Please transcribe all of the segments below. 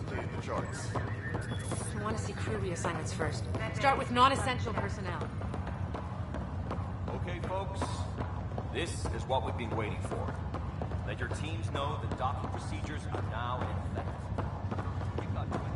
updated the charts. I want to see crew reassignments first. Start with non-essential personnel. Okay, folks. This is what we've been waiting for. Let your teams know the docking procedures are now in effect. We've got 20,000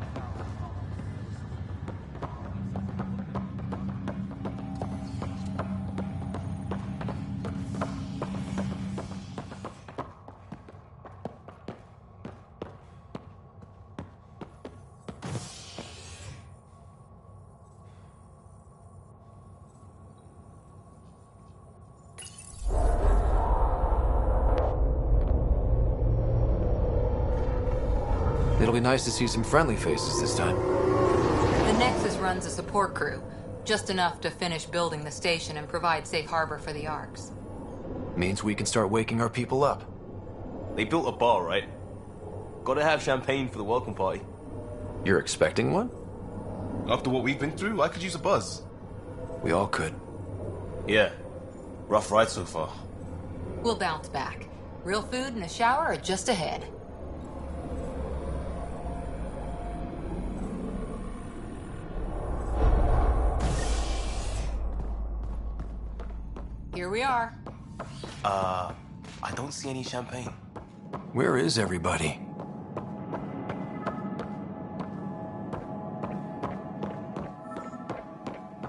It'll be nice to see some friendly faces this time. The Nexus runs a support crew, just enough to finish building the station and provide safe harbor for the Arks. Means we can start waking our people up. They built a bar, right? Gotta have champagne for the welcome party. You're expecting one? After what we've been through, I could use a buzz. We all could. Yeah. Rough ride so far. We'll bounce back. Real food and a shower are just ahead. Here we are. I don't see any champagne. Where is everybody?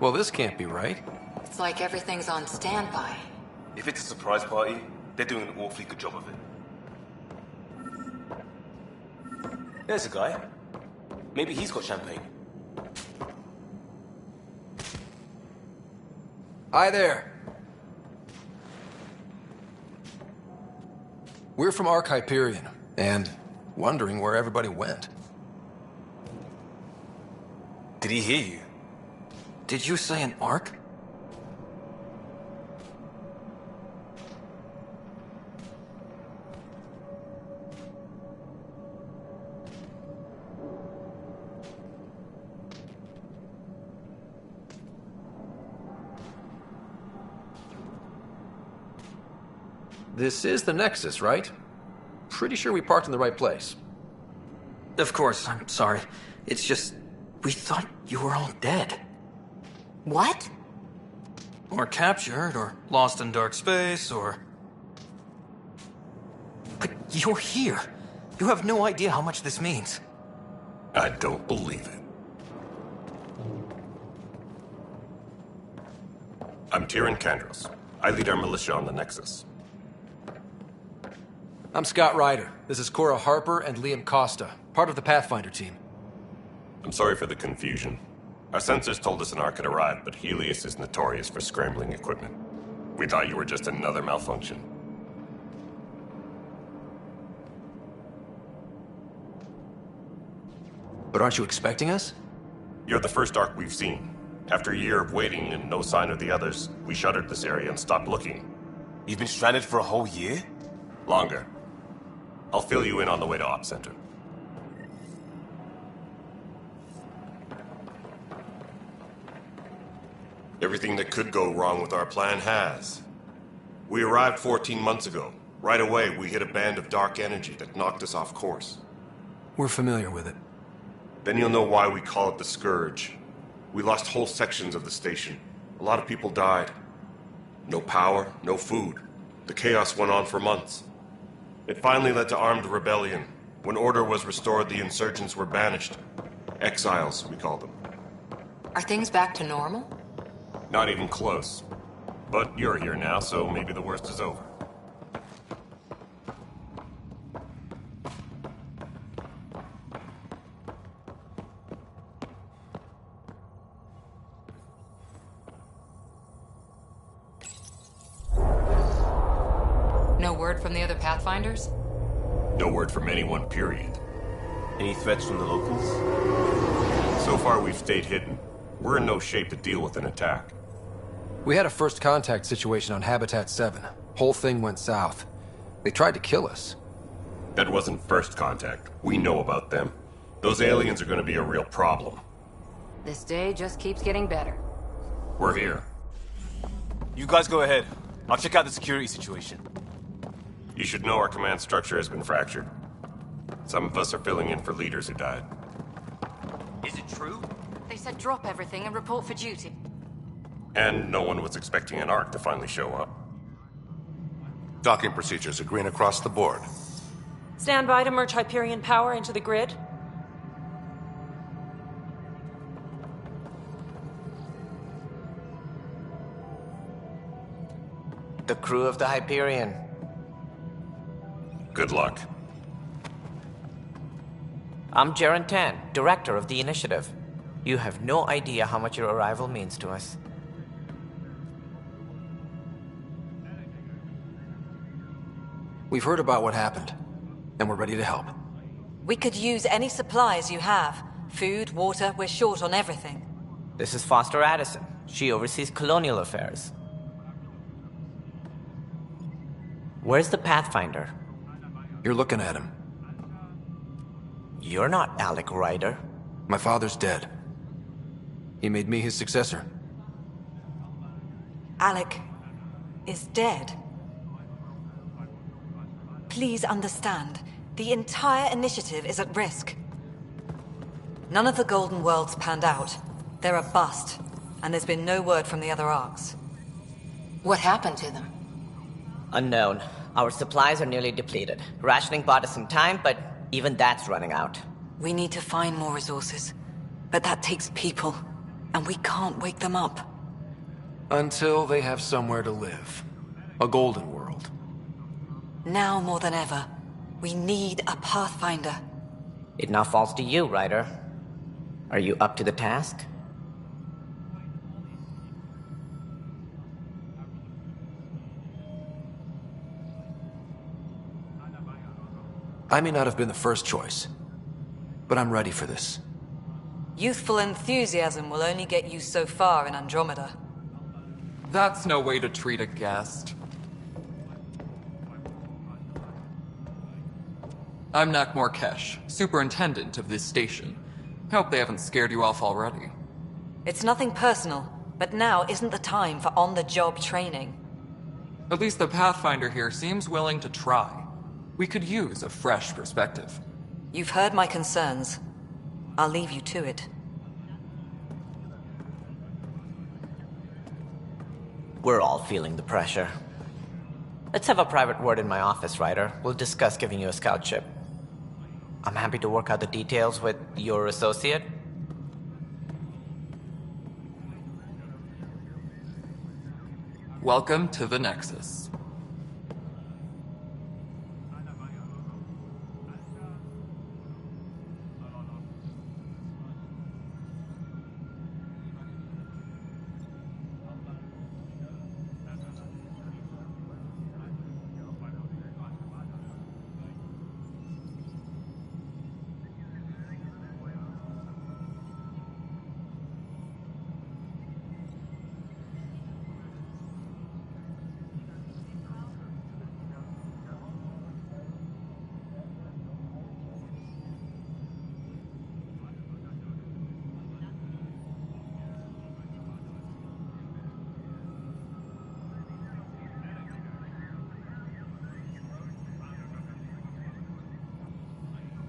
Well, this can't be right. It's like everything's on standby. If it's a surprise party, they're doing an awfully good job of it. There's a guy. Maybe he's got champagne. Hi there. We're from Ark Hyperion, and wondering where everybody went. Did he hear you? Did you say an Ark? This is the Nexus, right? Pretty sure we parked in the right place. Of course, I'm sorry. It's just, we thought you were all dead. What? Or captured, or lost in dark space, or... But you're here. You have no idea how much this means. I don't believe it. I'm Tyrion Kandros. I lead our militia on the Nexus. I'm Scott Ryder. This is Cora Harper and Liam Costa, part of the Pathfinder team. I'm sorry for the confusion. Our sensors told us an Ark had arrived, but Helios is notorious for scrambling equipment. We thought you were just another malfunction. But aren't you expecting us? You're the first Ark we've seen. After a year of waiting and no sign of the others, we shuttered this area and stopped looking. You've been stranded for a whole year? Longer. I'll fill you in on the way to Op Center. Everything that could go wrong with our plan has. We arrived 14 months ago. Right away, we hit a band of dark energy that knocked us off course. We're familiar with it. Then you'll know why we call it the Scourge. We lost whole sections of the station. A lot of people died. No power, no food. The chaos went on for months. It finally led to armed rebellion. When order was restored, the insurgents were banished. Exiles, we call them. Are things back to normal? Not even close. But you're here now, so maybe the worst is over. No word from the other Pathfinders? No word from anyone, period. Any threats from the locals? So far, we've stayed hidden. We're in no shape to deal with an attack. We had a first contact situation on Habitat 7. Whole thing went south. They tried to kill us. That wasn't first contact. We know about them. Those aliens are going to be a real problem. This day just keeps getting better. We're here. You guys go ahead. I'll check out the security situation. You should know our command structure has been fractured. Some of us are filling in for leaders who died. Is it true? They said drop everything and report for duty. And no one was expecting an Ark to finally show up. Docking procedures are green across the board. Stand by to merge Hyperion power into the grid. The crew of the Hyperion. Good luck. I'm Jaren Tan, director of the initiative. You have no idea how much your arrival means to us. We've heard about what happened, and we're ready to help. We could use any supplies you have. Food, water, we're short on everything. This is Foster Addison. She oversees colonial affairs. Where's the Pathfinder? You're looking at him. You're not Alec Ryder. My father's dead. He made me his successor. Alec is dead. Please understand, the entire initiative is at risk. None of the Golden Worlds panned out. They're a bust, and there's been no word from the other arcs. What happened to them? Unknown. Our supplies are nearly depleted. Rationing bought us some time, but even that's running out. We need to find more resources, but that takes people, and we can't wake them up. Until they have somewhere to live. A golden world. Now more than ever, we need a Pathfinder. It now falls to you, Ryder. Are you up to the task? I may not have been the first choice, but I'm ready for this. Youthful enthusiasm will only get you so far in Andromeda. That's no way to treat a guest. I'm Nak Morkesh, superintendent of this station. Hope they haven't scared you off already. It's nothing personal, but now isn't the time for on-the-job training. At least the Pathfinder here seems willing to try. We could use a fresh perspective. You've heard my concerns. I'll leave you to it. We're all feeling the pressure. Let's have a private word in my office, Ryder. We'll discuss giving you a scout ship. I'm happy to work out the details with your associate. Welcome to the Nexus.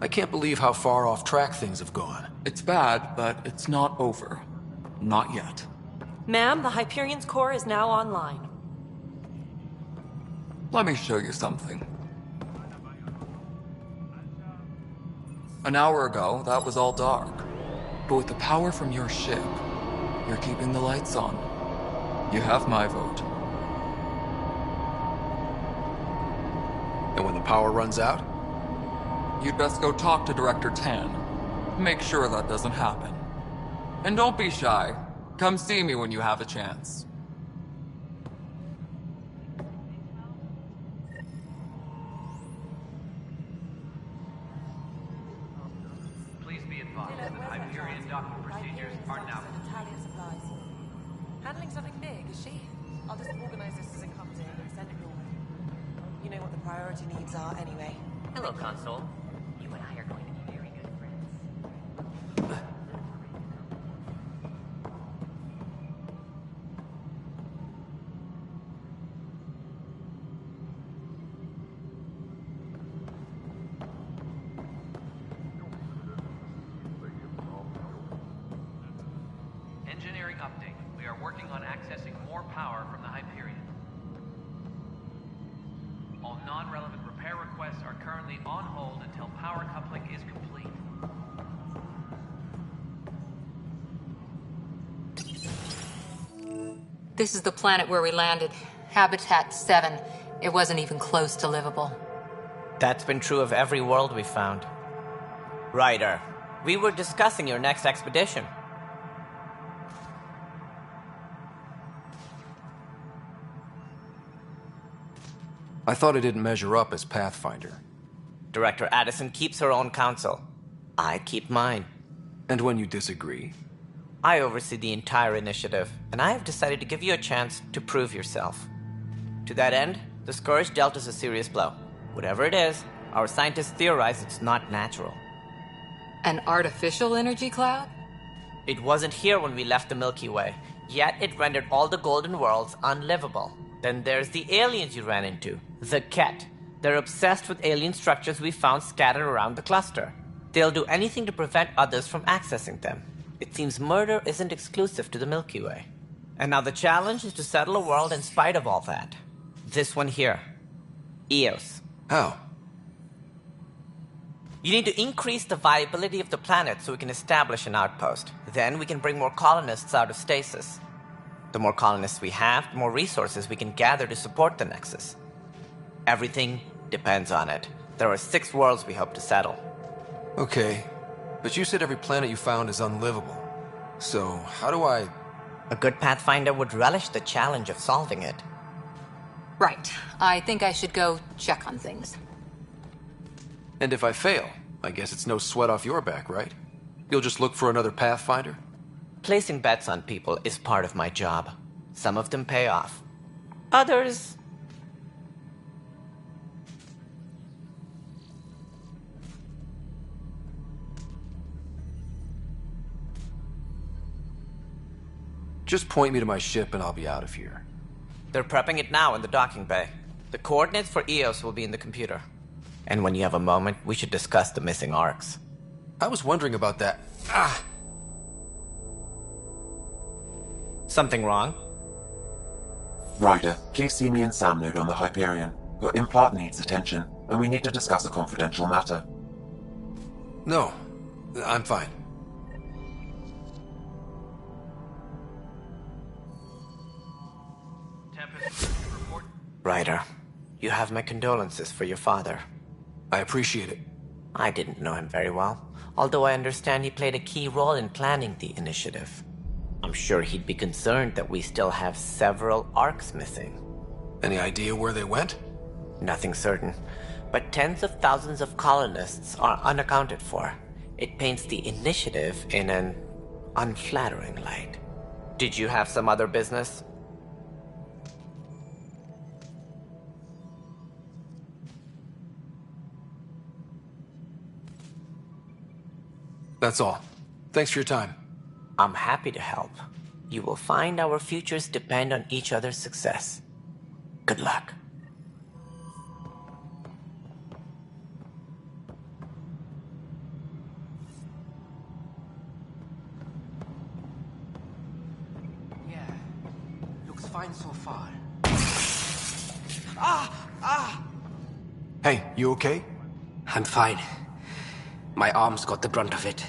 I can't believe how far off track things have gone. It's bad, but it's not over. Not yet. Ma'am, the Hyperion's core is now online. Let me show you something. An hour ago, that was all dark. But with the power from your ship, you're keeping the lights on. You have my vote. And when the power runs out? You'd best go talk to Director Tan. Make sure that doesn't happen. And don't be shy. Come see me when you have a chance. Please be advised that Hyperion docking procedures are now... Handling something big, is she? I'll just organize this as it comes in and send it your way. You know what the priority needs are anyway. Hello, Console. You and I are going to be very good friends. working on accessing more power from the Hyperion. All non-relevant repair requests are currently on hold until power coupling is complete. This is the planet where we landed. Habitat 7. It wasn't even close to livable. That's been true of every world we found. Ryder, we were discussing your next expedition. I thought I didn't measure up as Pathfinder. Director Addison keeps her own counsel. I keep mine. And when you disagree? I oversee the entire initiative, and I have decided to give you a chance to prove yourself. To that end, the Scourge dealt us a serious blow. Whatever it is, our scientists theorize it's not natural. An artificial energy cloud? It wasn't here when we left the Milky Way, yet it rendered all the golden worlds unlivable. Then there's the aliens you ran into, the Ket. They're obsessed with alien structures we found scattered around the cluster. They'll do anything to prevent others from accessing them. It seems murder isn't exclusive to the Milky Way. And now the challenge is to settle a world in spite of all that. This one here. Eos. How? You need to increase the viability of the planet so we can establish an outpost. Then we can bring more colonists out of stasis. The more colonists we have, the more resources we can gather to support the Nexus. Everything depends on it. There are 6 worlds we hope to settle. Okay, but you said every planet you found is unlivable. So, how do I... A good Pathfinder would relish the challenge of solving it. Right. I think I should go check on things. And if I fail, I guess it's no sweat off your back, right? You'll just look for another Pathfinder? Placing bets on people is part of my job. Some of them pay off. Others... Just point me to my ship and I'll be out of here. They're prepping it now in the docking bay. The coordinates for Eos will be in the computer. And when you have a moment, we should discuss the missing arcs. I was wondering about that. Ah! Something wrong? Ryder, please see me and Sam Node on the Hyperion. Your implant needs attention, and we need to discuss a confidential matter. No, I'm fine. Ryder, you have my condolences for your father. I appreciate it. I didn't know him very well, although I understand he played a key role in planning the initiative. I'm sure he'd be concerned that we still have several arcs missing. Any idea where they went? Nothing certain, but tens of thousands of colonists are unaccounted for. It paints the initiative in an unflattering light. Did you have some other business? That's all. Thanks for your time. I'm happy to help. You will find our futures depend on each other's success. Good luck. Yeah, looks fine so far. Hey, you okay? I'm fine. My arms got the brunt of it.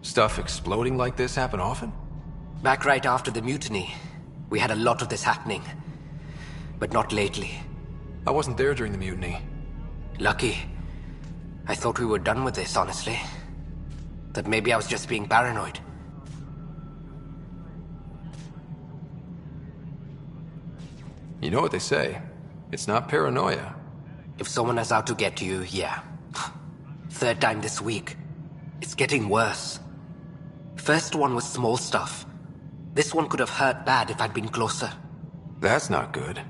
Stuff exploding like this happen often? Back right after the mutiny, we had a lot of this happening. But not lately. I wasn't there during the mutiny. Lucky. I thought we were done with this, honestly. That maybe I was just being paranoid. You know what they say. It's not paranoia. If someone is out to get you, yeah. 3rd time this week. It's getting worse. First one was small stuff. This one could have hurt bad if I'd been closer. That's not good.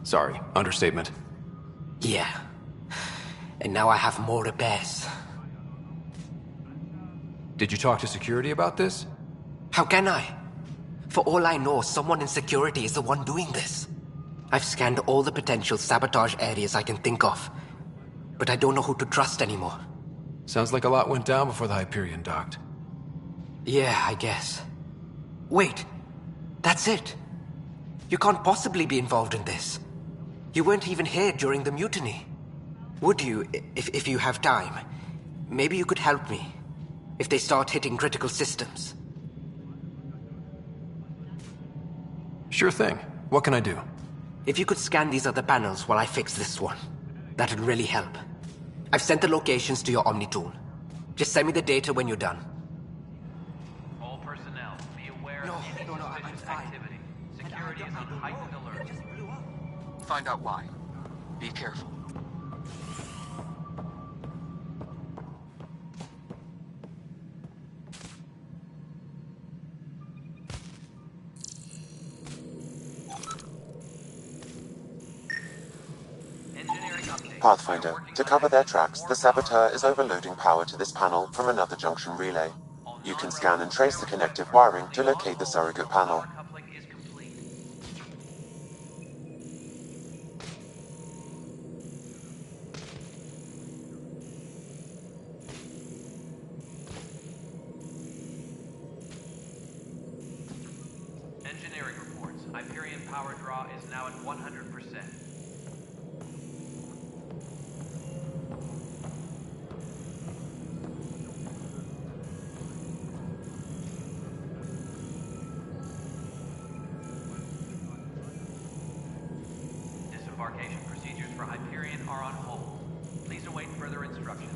Sorry, understatement. Yeah. And now I have more repairs. Did you talk to security about this? How can I? For all I know, someone in security is the one doing this. I've scanned all the potential sabotage areas I can think of. But I don't know who to trust anymore. Sounds like a lot went down before the Hyperion docked. Yeah, I guess. Wait. That's it. You can't possibly be involved in this. You weren't even here during the mutiny. Would you, if you have time? Maybe you could help me. If they start hitting critical systems. Sure thing. What can I do? If you could scan these other panels while I fix this one, that'd really help. I've sent the locations to your Omni tool. Just send me the data when you're done. All personnel, be aware of any suspicious activity. Security is on heightened alert. Find out why. Be careful. Pathfinder, to cover their tracks, the Saboteur is overloading power to this panel from another junction relay. You can scan and trace the connective wiring to locate the surrogate panel. Engineering reports. Hyperion power draw is now at 100%. Disembarkation procedures for Hyperion are on hold. Please await further instructions.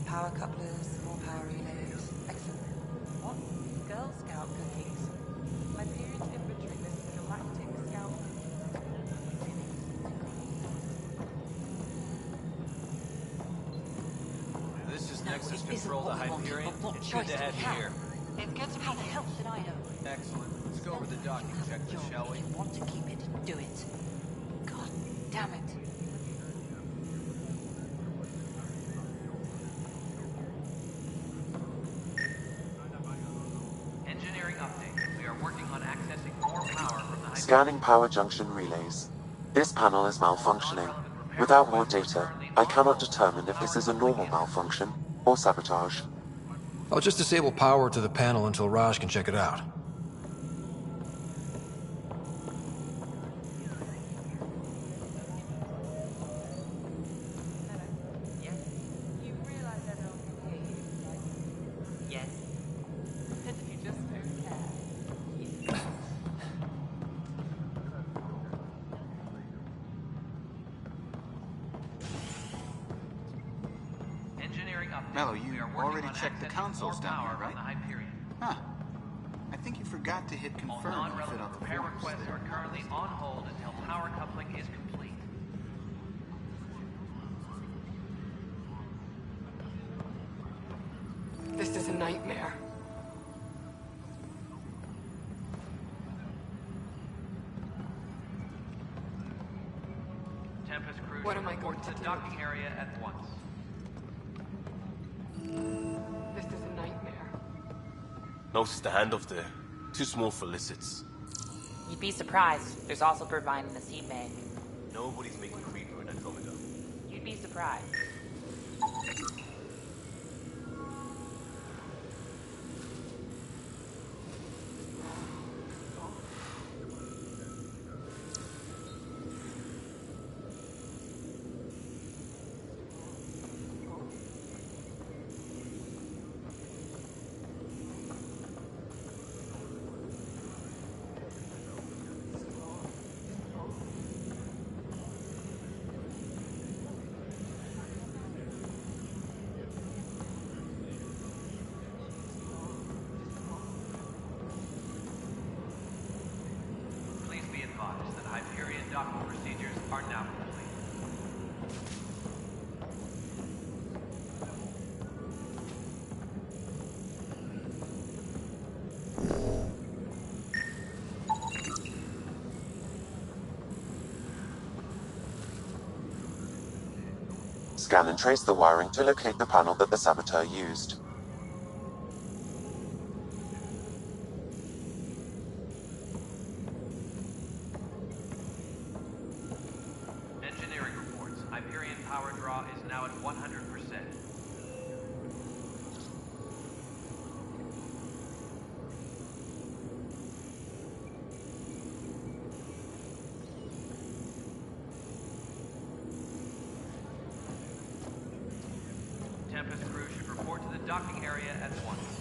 Power couplers, more power relays. Excellent. What? Girl Scout cookies. Hyperion's inventory lists the Galactic Scout. This is Nexus Control to Hyperion. It's good to have you here. It's good to be. How the hell should I know? Excellent. Let's go over the docking checklist, shall we? If you want to keep it, do it. God damn it. Engineering update. We are working on accessing more power from the Scanning power junction relays. This panel is malfunctioning. Without more data, I cannot determine if this is a normal malfunction or sabotage. I'll just disable power to the panel until Raj can check it out. You realize everyone can hear you, right? Yes. And if you just don't care. Engineering update. Mello, you We are working already on checked the accessing consoles more down power here, right? from the Hyperion. Huh. I think you forgot to hit All confirm and fill non-relevant out the repair forms requests there. are currently on hold until power coupling is complete. This is a nightmare. Tempest crew What should am I report going to to the do? docking area at once. This is a nightmare. No standoff there. Too small for lizards. You'd be surprised. There's also providing the seed main. Nobody's making creeper in Andromeda. You'd be surprised. Please be advised that Hyperion docking procedures are now complete. Scan and trace the wiring to locate the panel that the Saboteur used. Engineering reports. Hyperion power draw is now at 100%. Report to the docking area at once.